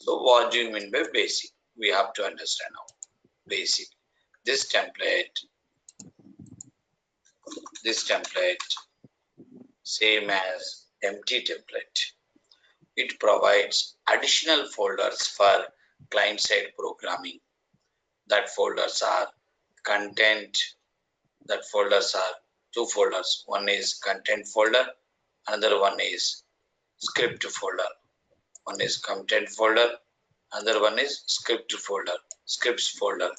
So what do you mean by basic? We have to understand now. Basic. This template, same as empty template. It provides additional folders for client-side programming. That folders are content. That folders are two folders. One is content folder. Another one is script folder. One is content folder. Another one is script folder. Scripts folder.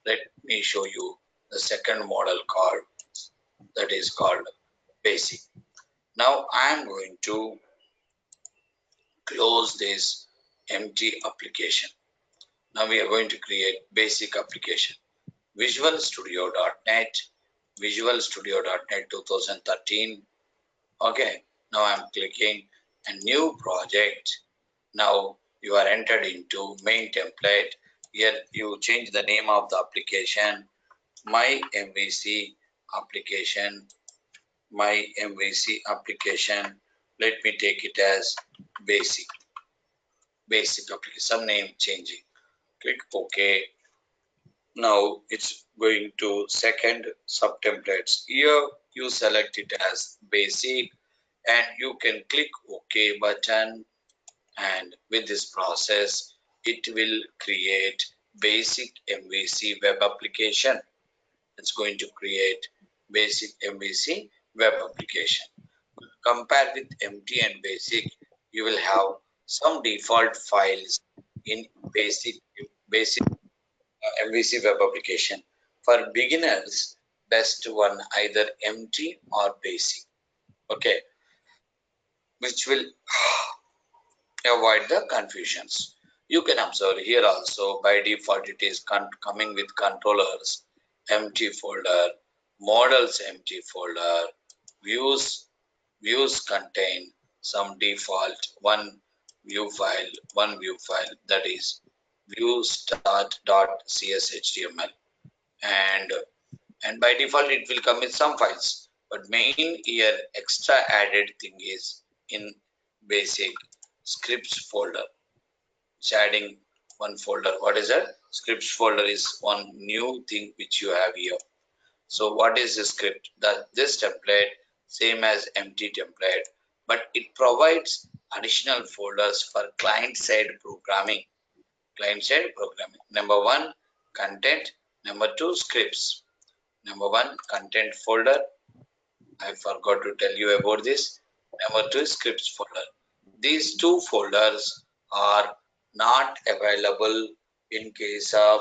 Let me show you the second model called, that is called basic. Now I am going to close this empty application. Now we are going to create basic application. Visualstudio.net, Visualstudio.net 2013. Okay, now I'm clicking a new project. Now you are entered into main template. Here you change the name of the application, my MVC application, my MVC application. Let me take it as basic application, some name changing. Click OK. Now it's going to second subtemplates. Here you select it as basic and you can click OK button, and with this process it will create basic MVC web application. It's going to create basic MVC web application. Compared with empty and basic, you will have some default files in basic MVC web application. For beginners, best one either empty or basic. Okay, which will avoid the confusions. You can observe here also by default it is coming with controllers, empty folder, models empty folder, views contain some default one view file, that is view start.cshtml, and by default it will come with some files, but main here extra added thing is in basic scripts folder. It's adding one folder. What is that? Scripts folder is one new thing which you have here. So what is the script? This template same as empty template, but it provides additional folders for client-side programming. Number one, content. Number two, scripts. Number one, content folder. I forgot to tell you about this. Number two, scripts folder. These two folders are not available in case of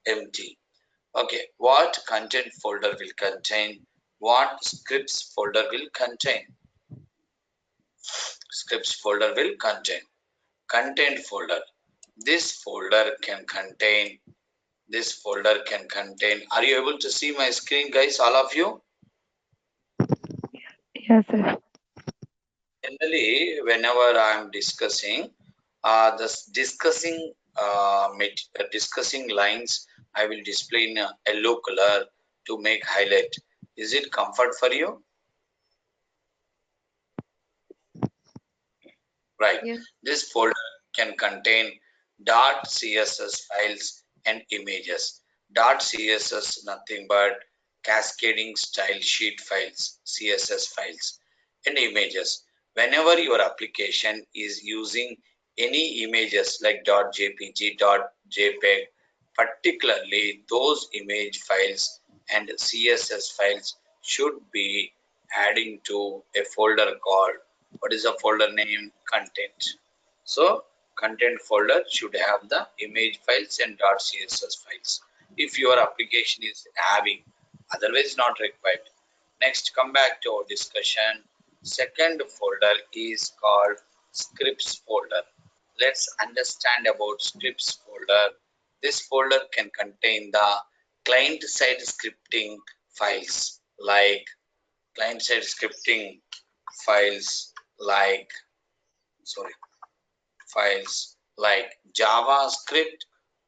empty. Okay, what content folder will contain? What scripts folder will contain? Scripts folder will contain content folder. This folder can contain. Are you able to see my screen, guys? All of you? Yes, sir. Generally, whenever I am discussing, discussing lines, I will display in a yellow color to make highlight. Is it comfort for you? Right. Yes. This folder can contain .css files and images. .css nothing but cascading style sheet files, CSS files, and images. Whenever your application is using any images like .jpg, .jpeg, particularly those image files and CSS files should be adding to a folder called, what is the folder name? Content. So content folder should have the image files and .css files if your application is having, otherwise not required. Next, come back to our discussion. Second folder is called scripts folder. Let's understand about scripts folder. This folder can contain the client-side scripting files like files like JavaScript,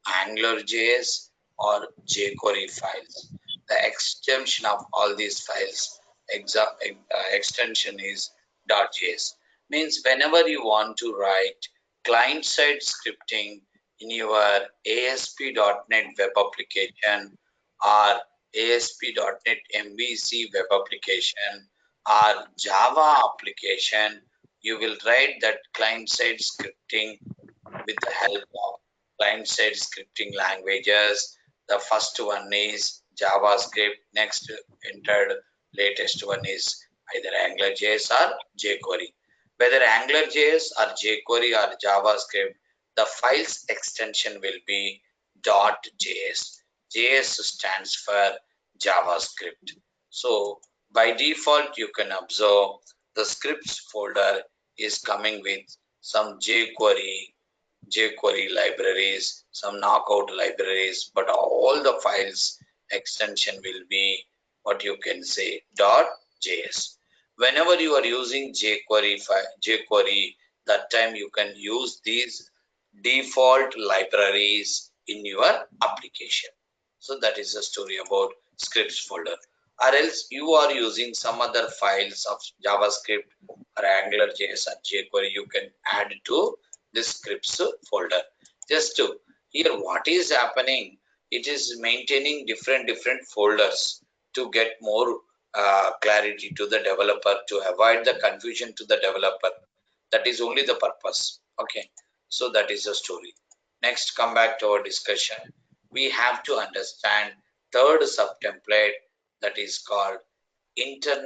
AngularJS, or jQuery files. The extension of all these files, extension is .js. Means whenever you want to write client-side scripting in your ASP.NET web application or ASP.NET MVC web application or Java application, you will write that client-side scripting with the help of client-side scripting languages. The first one is JavaScript. Next entered latest one is either AngularJS or jQuery. Whether AngularJS or jQuery or JavaScript, the file's extension will be .js. JS stands for JavaScript. So by default, you can observe the scripts folder is coming with some jQuery libraries, some knockout libraries, but all the files extension will be what you can say .js. Whenever you are using jQuery, that time you can use these default libraries in your application. So that is the story about scripts folder. Or else you are using some other files of JavaScript or AngularJS or jQuery, you can add to this scripts folder. Just to here what is happening, it is maintaining different folders to get more clarity to the developer, to avoid the confusion to the developer. That is only the purpose. Okay, so that is the story. Next, come back to our discussion. We have to understand third subtemplate, that is called internet